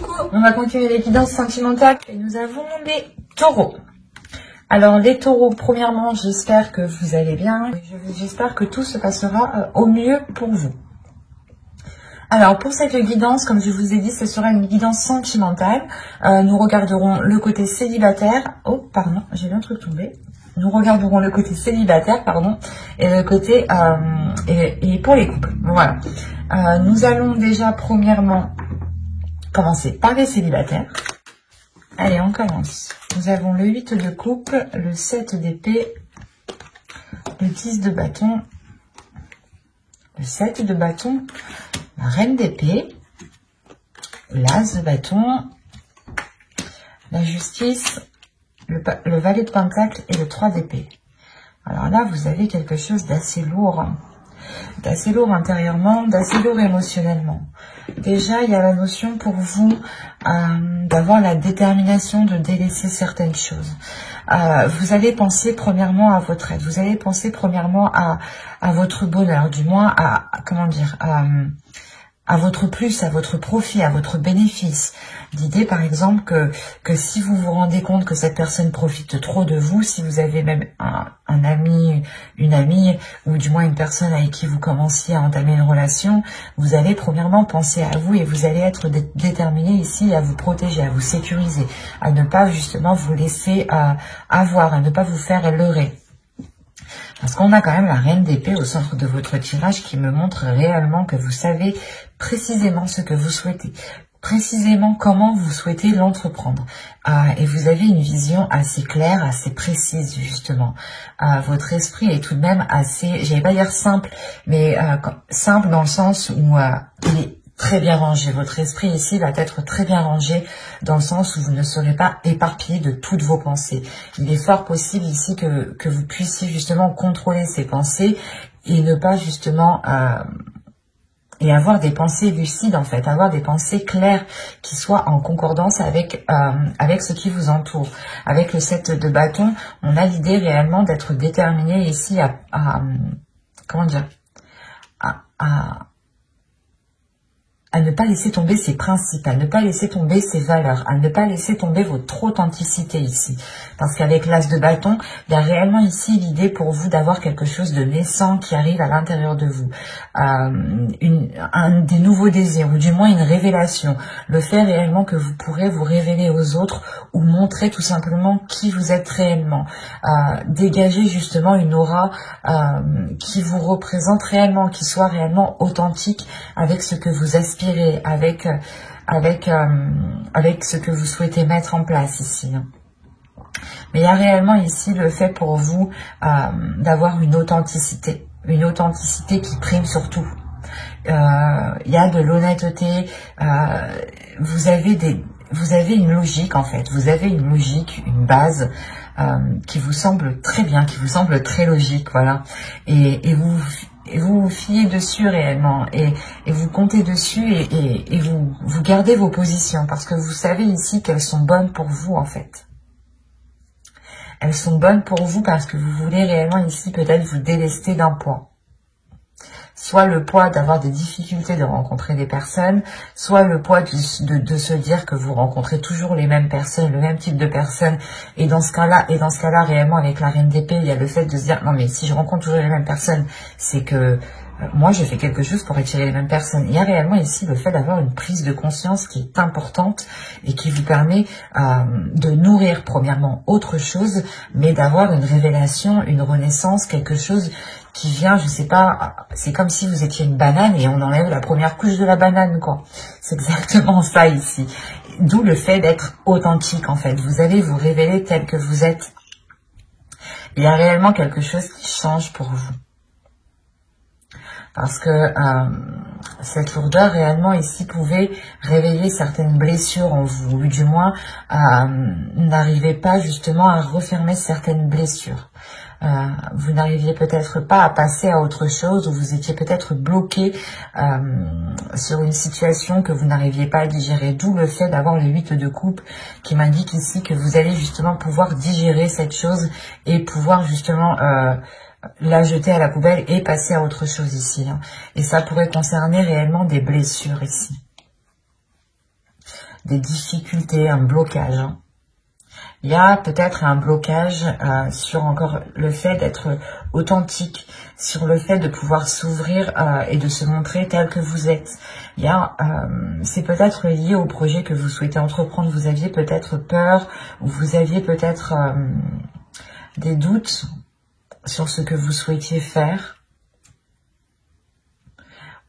Coucou. On va continuer les guidances sentimentales et nous avons les taureaux. Alors les taureaux, premièrement, j'espère que vous allez bien. J'espère que tout se passera au mieux pour vous. Alors pour cette guidance, comme je vous ai dit, ce sera une guidance sentimentale. Nous regarderons le côté célibataire. Oh, pardon, j'ai vu un truc tomber. Nous regarderons le côté célibataire, pardon, et le côté et pour les couples. Voilà. Nous allons déjà premièrement commencer par les célibataires. Allez, on commence. Nous avons le 8 de coupe, le 7 d'épée, le 10 de bâton, le 7 de bâton, la reine d'épée, l'as de bâton, la justice, le valet de pentacle et le 3 d'épée. Alors là, vous avez quelque chose d'assez lourd intérieurement, d'assez lourd émotionnellement. Déjà, il y a la notion pour vous d'avoir la détermination de délaisser certaines choses. Vous allez penser premièrement à votre aide, vous allez penser premièrement à votre bonheur, du moins à votre plus, à votre profit, à votre bénéfice. L'idée, par exemple, que si vous vous rendez compte que cette personne profite trop de vous, si vous avez même un ami, une amie, ou du moins une personne avec qui vous commenciez à entamer une relation, vous allez premièrement penser à vous et vous allez être déterminé ici à vous protéger, à vous sécuriser, à ne pas justement vous laisser avoir, à ne pas vous faire leurrer. Parce qu'on a quand même la reine d'épée au centre de votre tirage qui me montre réellement que vous savez précisément ce que vous souhaitez, précisément comment vous souhaitez l'entreprendre. Et vous avez une vision assez claire, assez précise justement. Votre esprit est tout de même assez, j'allais pas dire simple, mais simple dans le sens où il est très bien rangé. Votre esprit ici va être très bien rangé dans le sens où vous ne serez pas éparpillé de toutes vos pensées. Il est fort possible ici que vous puissiez justement contrôler ces pensées et ne pas justement et avoir des pensées lucides en fait, avoir des pensées claires qui soient en concordance avec ce qui vous entoure. Avec le 7 de bâton, on a l'idée réellement d'être déterminé ici comment dire, à ne pas laisser tomber ses principes, à ne pas laisser tomber ses valeurs, à ne pas laisser tomber votre authenticité ici. Parce qu'avec l'as de bâton, il y a réellement ici l'idée pour vous d'avoir quelque chose de naissant qui arrive à l'intérieur de vous. Des nouveaux désirs, ou du moins une révélation. Le fait réellement que vous pourrez vous révéler aux autres ou montrer tout simplement qui vous êtes réellement. Dégager justement une aura qui vous représente réellement, qui soit réellement authentique avec ce que vous aspirez, avec ce que vous souhaitez mettre en place ici. Mais il y a réellement ici le fait pour vous d'avoir une authenticité qui prime sur tout. Il y a de l'honnêteté, vous avez une logique en fait, vous avez une logique, une base qui vous semble très bien, qui vous semble très logique, voilà. Et vous vous fiez dessus réellement et vous comptez dessus et vous gardez vos positions parce que vous savez ici qu'elles sont bonnes pour vous en fait. Elles sont bonnes pour vous parce que vous voulez réellement ici peut-être vous délester d'un poids. Soit le poids d'avoir des difficultés de rencontrer des personnes, soit le poids de se dire que vous rencontrez toujours les mêmes personnes, le même type de personnes. Et dans ce cas-là, réellement, avec la reine d'épée, il y a le fait de se dire, non mais si je rencontre toujours les mêmes personnes, c'est que moi je fais quelque chose pour attirer les mêmes personnes. Il y a réellement ici le fait d'avoir une prise de conscience qui est importante et qui vous permet de nourrir premièrement autre chose, mais d'avoir une révélation, une renaissance, quelque chose qui vient, je sais pas, c'est comme si vous étiez une banane et on enlève la première couche de la banane, quoi. C'est exactement ça ici. D'où le fait d'être authentique, en fait. Vous allez vous révéler tel que vous êtes. Il y a réellement quelque chose qui change pour vous. Parce que cette lourdeur réellement ici pouvait réveiller certaines blessures en vous, ou du moins n'arrivez pas justement à refermer certaines blessures. Vous n'arriviez peut-être pas à passer à autre chose, ou vous étiez peut-être bloqué sur une situation que vous n'arriviez pas à digérer, d'où le fait d'avoir le 8 de coupe qui m'indique ici que vous allez justement pouvoir digérer cette chose et pouvoir justement la jeter à la poubelle et passer à autre chose ici. Et ça pourrait concerner réellement des blessures ici. des difficultés, un blocage. Hein. Il y a peut-être un blocage sur encore le fait d'être authentique, sur le fait de pouvoir s'ouvrir et de se montrer tel que vous êtes. Il y a, c'est peut-être lié au projet que vous souhaitez entreprendre. Vous aviez peut-être peur ou vous aviez peut-être des doutes sur ce que vous souhaitiez faire,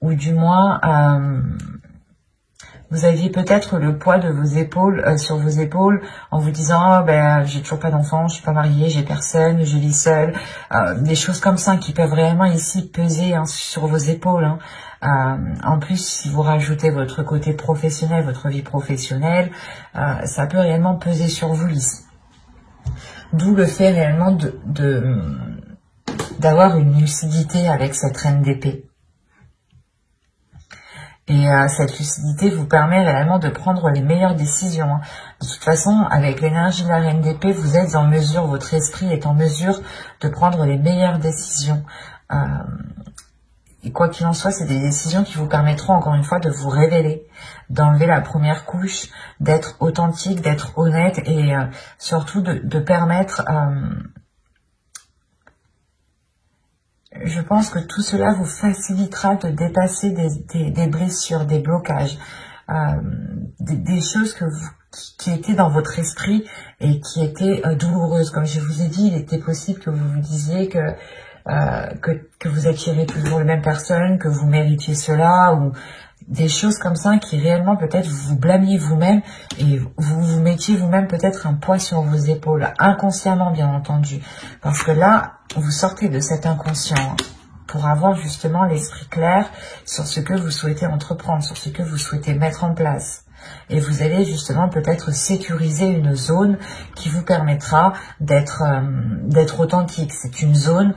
ou du moins vous aviez peut-être le poids de vos épaules sur vos épaules en vous disant oh, j'ai toujours pas d'enfant, je suis pas mariée, j'ai personne, je vis seule, des choses comme ça qui peuvent réellement ici peser hein, sur vos épaules. Hein. En plus, si vous rajoutez votre côté professionnel, votre vie professionnelle, ça peut réellement peser sur vous ici. D'où le fait réellement d'avoir une lucidité avec cette reine d'épée. Et cette lucidité vous permet réellement de prendre les meilleures décisions. Hein. De toute façon, avec l'énergie de la reine d'épée, vous êtes en mesure, votre esprit est en mesure de prendre les meilleures décisions. Et quoi qu'il en soit, c'est des décisions qui vous permettront encore une fois de vous révéler, d'enlever la première couche, d'être authentique, d'être honnête et surtout de permettre... je pense que tout cela vous facilitera de dépasser des blessures, des blocages, des choses qui étaient dans votre esprit et qui étaient douloureuses. Comme je vous ai dit, il était possible que vous vous disiez que vous attirez toujours les mêmes personnes, que vous méritiez cela, ou des choses comme ça qui réellement peut-être vous blâmiez vous-même et vous vous mettiez vous-même peut-être un poids sur vos épaules, inconsciemment bien entendu. Parce que là, vous sortez de cet inconscient pour avoir justement l'esprit clair sur ce que vous souhaitez entreprendre, sur ce que vous souhaitez mettre en place. Et vous allez justement peut-être sécuriser une zone qui vous permettra d'être authentique. C'est une zone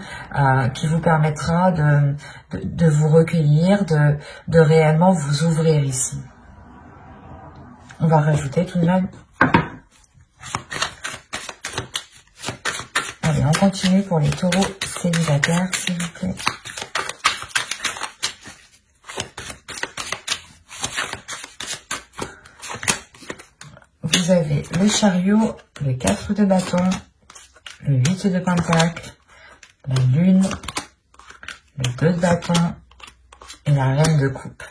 qui vous permettra de vous recueillir, de réellement vous ouvrir ici. On va rajouter tout de même. Allez, on continue pour les taureaux célibataires, s'il vous plaît. Vous avez le chariot, le 4 de bâton, le 8 de pentacle, la lune, le 2 de bâton et la reine de coupe.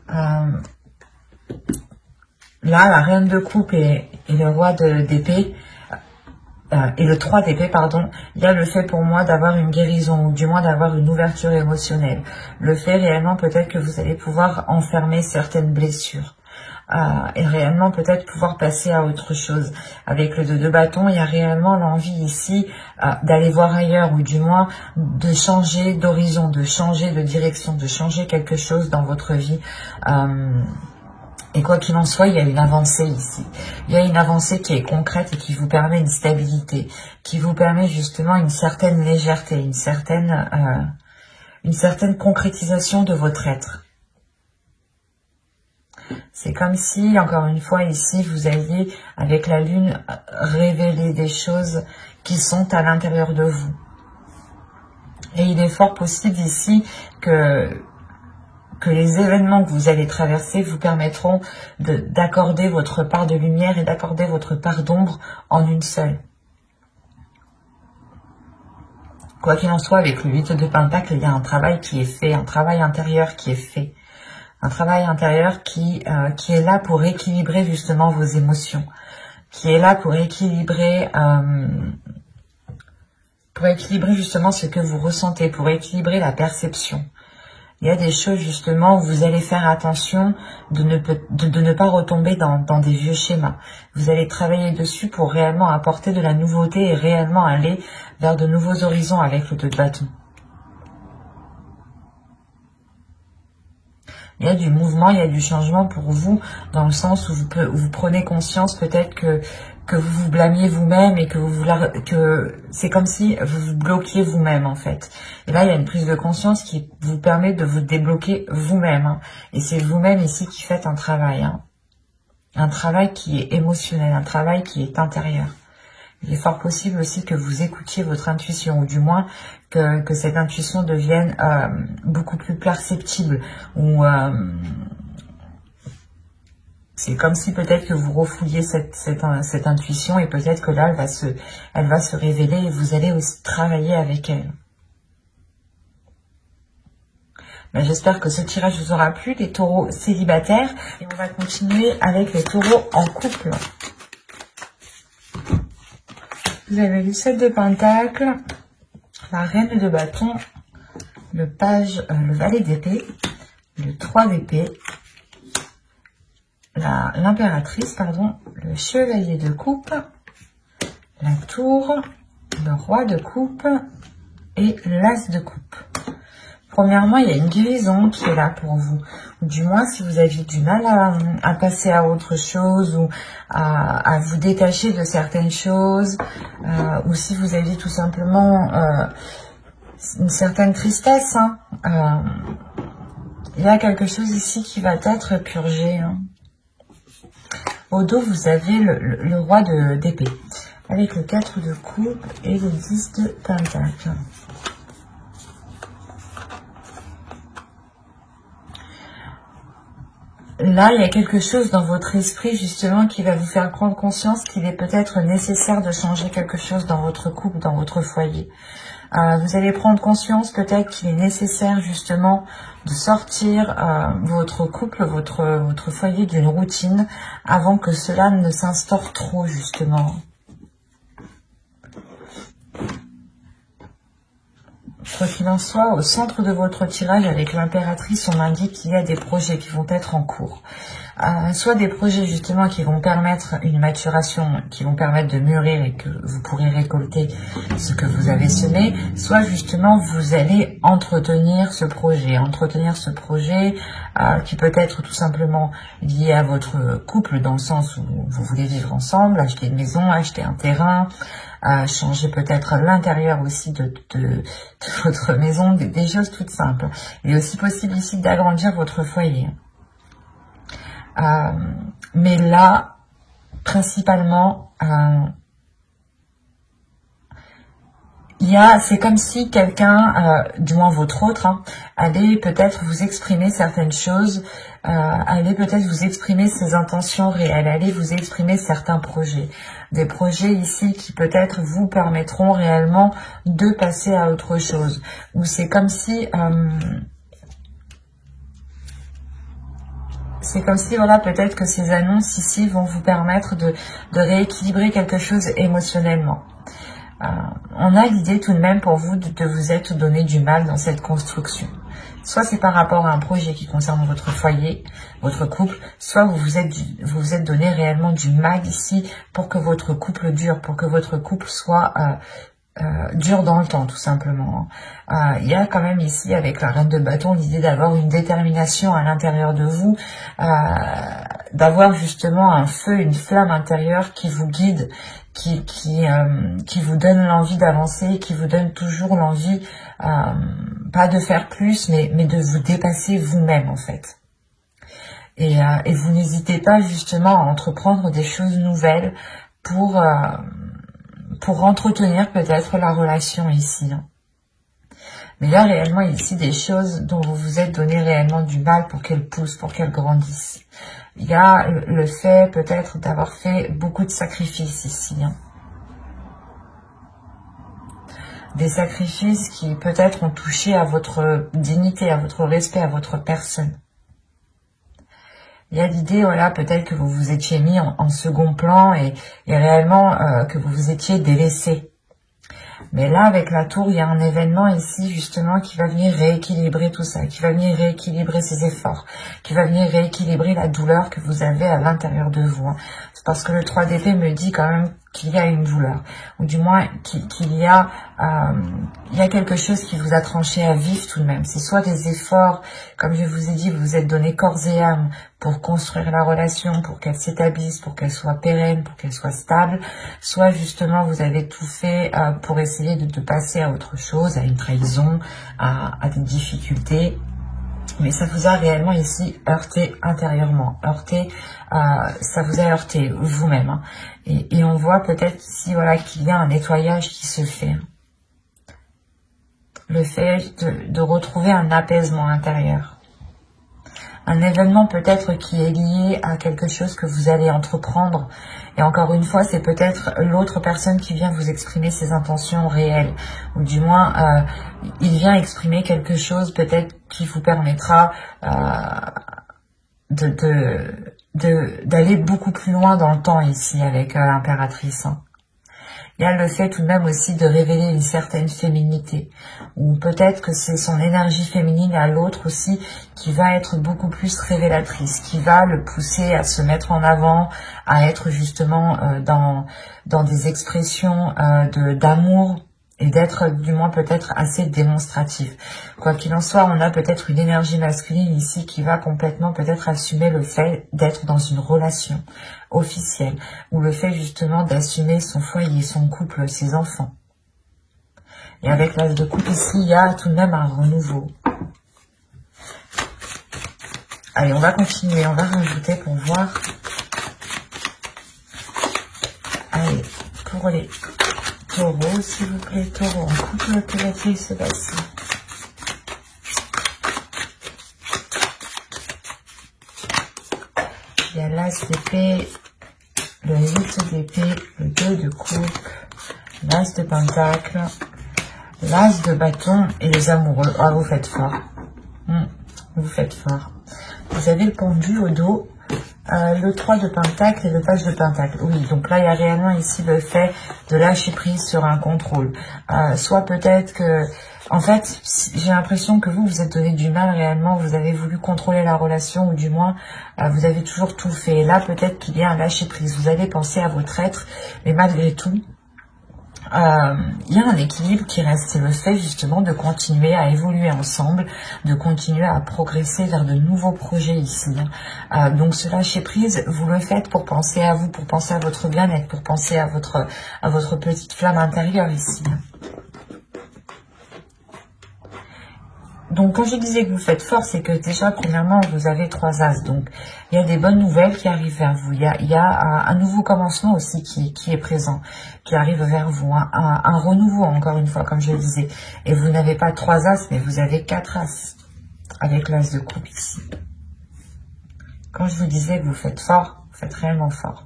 Là, la reine de coupe et le roi d'épée, et le 3 d'épée, pardon, il y a le fait pour moi d'avoir une guérison, ou du moins d'avoir une ouverture émotionnelle. Le fait réellement peut-être que vous allez pouvoir enfermer certaines blessures. Et réellement peut-être pouvoir passer à autre chose. Avec le 2 de bâton, il y a réellement l'envie ici d'aller voir ailleurs, ou du moins de changer d'horizon, de changer de direction, de changer quelque chose dans votre vie. Et quoi qu'il en soit, il y a une avancée ici. Il y a une avancée qui est concrète et qui vous permet une stabilité, qui vous permet justement une certaine légèreté, une certaine concrétisation de votre être. C'est comme si, encore une fois, ici, vous alliez, avec la lune, révéler des choses qui sont à l'intérieur de vous. Et il est fort possible ici que les événements que vous allez traverser vous permettront d'accorder votre part de lumière et d'accorder votre part d'ombre en une seule. Quoi qu'il en soit, avec le 8 de pentacle, il y a un travail qui est fait, un travail intérieur qui est fait. Un travail intérieur qui est là pour équilibrer justement vos émotions, qui est là pour équilibrer justement ce que vous ressentez, pour équilibrer la perception. Il y a des choses justement où vous allez faire attention de ne pas retomber dans des vieux schémas. Vous allez travailler dessus pour réellement apporter de la nouveauté et réellement aller vers de nouveaux horizons avec le 2 de bâton. Il y a du mouvement, il y a du changement pour vous, dans le sens où vous prenez conscience peut-être que vous vous blâmiez vous-même et que c'est comme si vous vous bloquiez vous-même en fait. Et là, il y a une prise de conscience qui vous permet de vous débloquer vous-même. Hein. Et c'est vous-même ici qui faites un travail. Hein. Un travail qui est émotionnel, un travail qui est intérieur. Il est fort possible aussi que vous écoutiez votre intuition, ou du moins que cette intuition devienne beaucoup plus perceptible, ou C'est comme si peut-être que vous refouliez cette intuition et peut-être que là, elle va se révéler et vous allez aussi travailler avec elle. Ben, j'espère que ce tirage vous aura plu, les taureaux célibataires. Et on va continuer avec les taureaux en couple. Vous avez le 7 de Pentacle, la Reine de Bâton, le Valet d'épée, le 3 d'épée, l'impératrice, pardon, le Chevalier de coupe, la Tour, le Roi de coupe et l'As de coupe. Premièrement, il y a une guérison qui est là pour vous. Ou du moins, si vous aviez du mal à passer à autre chose ou à vous détacher de certaines choses, ou si vous aviez tout simplement une certaine tristesse, hein, il y a quelque chose ici qui va être purgé. Hein. Au dos, vous avez le Roi d'épée, avec le 4 de coupe et le 10 de Pentacle. Là, il y a quelque chose dans votre esprit, justement, qui va vous faire prendre conscience qu'il est peut-être nécessaire de changer quelque chose dans votre couple, dans votre foyer. Vous allez prendre conscience peut-être qu'il est nécessaire, justement, de sortir votre couple, votre foyer d'une routine avant que cela ne s'instaure trop, justement. Quoi qu'il en soit, au centre de votre tirage avec l'impératrice, on indique qu'il y a des projets qui vont être en cours. Soit des projets justement qui vont permettre une maturation, qui vont permettre de mûrir et que vous pourrez récolter ce que vous avez semé, soit justement vous allez entretenir ce projet qui peut être tout simplement lié à votre couple dans le sens où vous voulez vivre ensemble, acheter une maison, acheter un terrain, changer peut-être l'intérieur aussi de votre maison, des choses toutes simples. Il est aussi possible ici d'agrandir votre foyer. Mais là, principalement, c'est comme si quelqu'un, du moins votre autre, allait peut-être vous exprimer certaines choses, allait peut-être vous exprimer ses intentions réelles, allait vous exprimer certains projets. Des projets ici qui peut-être vous permettront réellement de passer à autre chose. Ou c'est comme si... voilà, peut-être que ces annonces ici vont vous permettre de rééquilibrer quelque chose émotionnellement. On a l'idée tout de même pour vous de vous être donné du mal dans cette construction. Soit c'est par rapport à un projet qui concerne votre foyer, votre couple, soit vous vous êtes donné réellement du mal ici pour que votre couple dure, pour que votre couple soit dure dans le temps, tout simplement. Il y a quand même ici, avec la Reine de Bâton, l'idée d'avoir une détermination à l'intérieur de vous, d'avoir justement un feu, une flamme intérieure qui vous guide, qui vous donne l'envie d'avancer, qui vous donne toujours l'envie, pas de faire plus, mais de vous dépasser vous-même, en fait. Et vous n'hésitez pas justement à entreprendre des choses nouvelles pour entretenir peut-être la relation ici. Mais là, réellement, ici, des choses dont vous vous êtes donné réellement du mal pour qu'elles poussent, pour qu'elles grandissent. Il y a le fait peut-être d'avoir fait beaucoup de sacrifices ici. Des sacrifices qui peut-être ont touché à votre dignité, à votre respect, à votre personne. Il y a l'idée, voilà, peut-être que vous vous étiez mis en second plan et réellement que vous vous étiez délaissé. Mais là, avec la tour, il y a un événement ici, justement, qui va venir rééquilibrer tout ça, qui va venir rééquilibrer ses efforts, qui va venir rééquilibrer la douleur que vous avez à l'intérieur de vous. C'est parce que le 3 d'épée me dit quand même qu'il y a une douleur, ou du moins qu'il y a quelque chose qui vous a tranché à vif tout de même. C'est soit des efforts, comme je vous ai dit, vous vous êtes donné corps et âme pour construire la relation, pour qu'elle s'établisse, pour qu'elle soit pérenne, pour qu'elle soit stable, soit justement vous avez tout fait pour essayer de passer à autre chose, à une trahison, à des difficultés. Mais ça vous a réellement ici heurté intérieurement, ça vous a heurté vous-même. Et on voit peut-être ici, voilà, qu'il y a un nettoyage qui se fait. Le fait de retrouver un apaisement intérieur. Un événement peut-être qui est lié à quelque chose que vous allez entreprendre. Et encore une fois, c'est peut-être l'autre personne qui vient vous exprimer ses intentions réelles. Ou du moins, il vient exprimer quelque chose peut-être qui vous permettra d'aller beaucoup plus loin dans le temps ici avec l'impératrice. Il y a le fait tout de même aussi de révéler une certaine féminité, ou peut-être que c'est son énergie féminine à l'autre aussi qui va être beaucoup plus révélatrice, qui va le pousser à se mettre en avant, à être justement dans des expressions d'amour, et d'être du moins peut-être assez démonstratif. Quoi qu'il en soit, on a peut-être une énergie masculine ici qui va complètement peut-être assumer le fait d'être dans une relation officielle, ou le fait justement d'assumer son foyer, son couple, ses enfants. Et avec l'as de coupe ici, il y a tout de même un renouveau. Allez, on va continuer, on va rajouter pour voir. Allez, pour les taureaux, s'il vous plaît, taureau, en couple, que va-t-il se passer? Il y a l'as d'épée, le 8 d'épée, le 2 de coupe, l'as de pentacle, l'as de bâton et les amoureux. Ah, vous faites fort. Vous faites fort. Vous avez le pendu au dos, le 3 de pentacle et le page de pentacle. Oui, donc là, il y a réellement ici le fait de lâcher prise sur un contrôle. Soit peut-être que... En fait, j'ai l'impression que vous êtes donné du mal réellement, vous avez voulu contrôler la relation, ou du moins, vous avez toujours tout fait. Et là, peut-être qu'il y a un lâcher prise. Vous avez pensé à votre être, mais malgré tout, il y a un équilibre qui reste, c'est le fait justement de continuer à évoluer ensemble, de continuer à progresser vers de nouveaux projets ici. Donc ce lâcher prise, vous le faites pour penser à vous, pour penser à votre bien-être, pour penser à votre petite flamme intérieure ici. Donc, quand je disais que vous faites fort, c'est que déjà, premièrement, vous avez 3 as. Donc, il y a des bonnes nouvelles qui arrivent vers vous. Il y a un nouveau commencement aussi qui est présent, qui arrive vers vous. Un renouveau, encore une fois, comme je le disais. Et vous n'avez pas 3 as, mais vous avez 4 as. Avec l'as de coupe ici. Quand je vous disais que vous faites fort, vous faites réellement fort.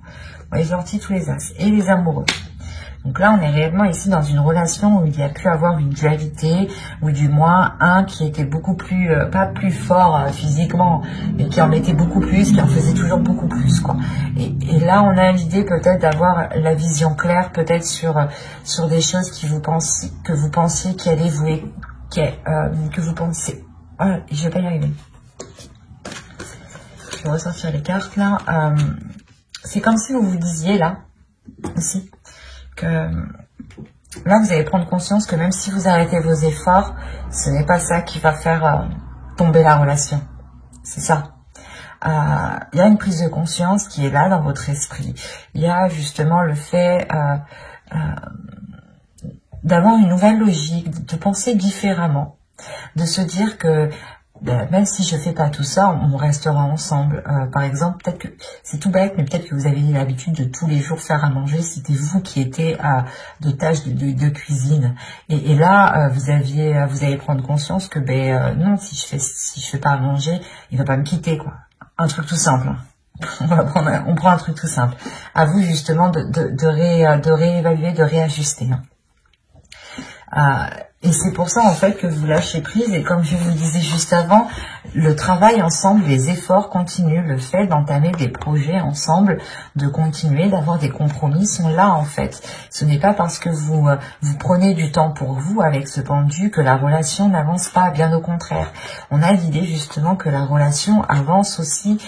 Vous avez sorti tous les as. Et les amoureux. Donc là, on est réellement ici dans une relation où il y a pu avoir une dualité, ou du moins un qui était beaucoup plus, pas plus fort physiquement, mais qui en mettait beaucoup plus, qui en faisait toujours beaucoup plus, quoi. Et là, on a l'idée peut-être d'avoir la vision claire, peut-être sur des choses que vous pensiez qui allaient vous, que vous pensez. Ah, je vais pas y arriver. Je vais ressortir les cartes là. C'est comme si vous vous disiez là, ici, que là vous allez prendre conscience que même si vous arrêtez vos efforts, ce n'est pas ça qui va faire tomber la relation. C'est ça. Il y a une prise de conscience qui est là dans votre esprit. Il y a justement le fait d'avoir une nouvelle logique, de penser différemment, de se dire que même si je fais pas tout ça, on restera ensemble. Par exemple, peut-être que c'est tout bête, mais peut-être que vous avez l'habitude de tous les jours faire à manger. C'était vous qui étiez de tâches de cuisine. Et là, vous allez prendre conscience que non, si je fais pas à manger, il va pas me quitter, quoi. Un truc tout simple. On prend un truc tout simple. À vous justement de réévaluer, de réajuster. Et c'est pour ça en fait que vous lâchez prise, et comme je vous le disais juste avant, le travail ensemble, les efforts continuent, le fait d'entamer des projets ensemble, de continuer, d'avoir des compromis sont là en fait. Ce n'est pas parce que vous prenez du temps pour vous avec ce pendu que la relation n'avance pas, bien au contraire. On a l'idée justement que la relation avance aussi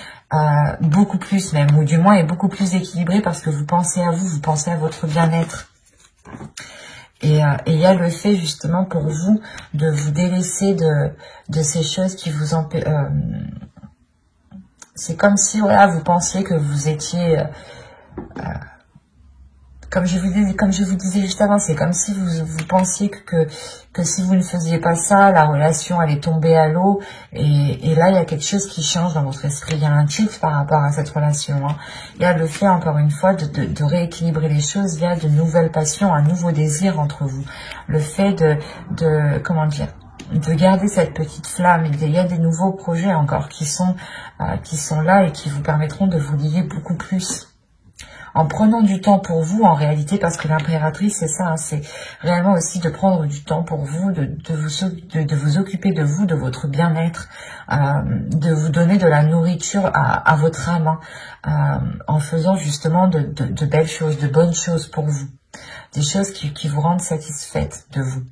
beaucoup plus même, ou du moins est beaucoup plus équilibrée parce que vous pensez à vous, vous pensez à votre bien-être. Et il y a le fait justement pour vous de vous délaisser de ces choses qui vous empêchent. C'est comme si voilà, vous pensiez que vous étiez... comme je vous disais juste avant, c'est comme si vous pensiez que si vous ne faisiez pas ça, la relation allait tomber à l'eau. Et là, il y a quelque chose qui change dans votre esprit. Il y a un tilt par rapport à cette relation. Il y a le fait, encore une fois, de rééquilibrer les choses. Il y a de nouvelles passions, un nouveau désir entre vous. Le fait comment dire, de garder cette petite flamme. Il y a des nouveaux projets encore qui sont là et qui vous permettront de vous lier beaucoup plus. En prenant du temps pour vous, en réalité, parce que l'impératrice, c'est ça, hein, c'est réellement aussi de prendre du temps pour vous, de vous occuper de vous, de votre bien-être, de vous donner de la nourriture à votre âme, hein, en faisant justement de belles choses, de bonnes choses pour vous. Des choses qui vous rendent satisfaite de vous.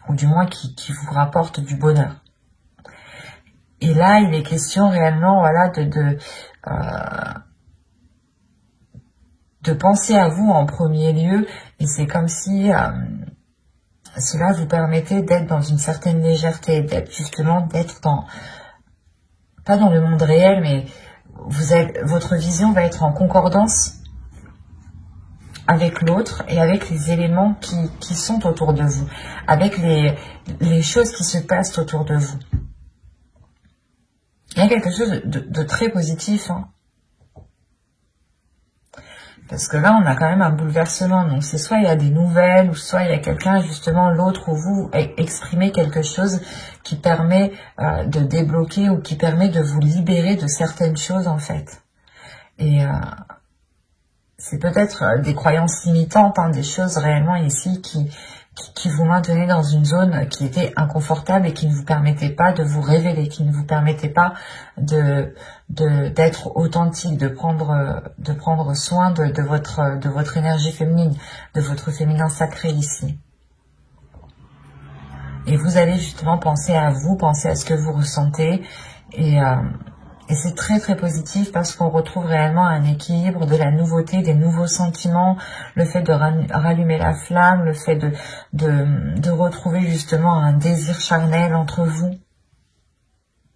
Ou du moins qui vous rapportent du bonheur. Et là, il est question réellement, voilà, de penser à vous en premier lieu, et c'est comme si cela vous permettait d'être dans une certaine légèreté, d'être dans, pas dans le monde réel, mais votre vision va être en concordance avec l'autre et avec les éléments qui sont autour de vous, avec les choses qui se passent autour de vous. Il y a quelque chose de très positif, hein. Parce que là, on a quand même un bouleversement. Donc, c'est soit il y a des nouvelles, ou soit il y a quelqu'un, justement, l'autre ou vous, exprimer quelque chose qui permet de débloquer ou qui permet de vous libérer de certaines choses, en fait. Et c'est peut-être des croyances limitantes, hein, des choses réellement ici qui vous maintenaient dans une zone qui était inconfortable et qui ne vous permettait pas de vous révéler, qui ne vous permettait pas d'être authentique, de prendre soin de votre énergie féminine, de votre féminin sacré ici. Et vous allez justement penser à vous, penser à ce que vous ressentez, et c'est très très positif parce qu'on retrouve réellement un équilibre, de la nouveauté, des nouveaux sentiments, le fait de rallumer la flamme, le fait de retrouver justement un désir charnel entre vous.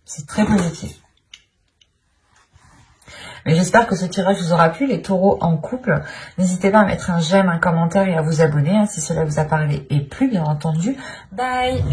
C'est très positif. Mais j'espère que ce tirage vous aura plu, les taureaux en couple. N'hésitez pas à mettre un j'aime, un commentaire et à vous abonner, hein, si cela vous a parlé et plu, bien entendu. Bye!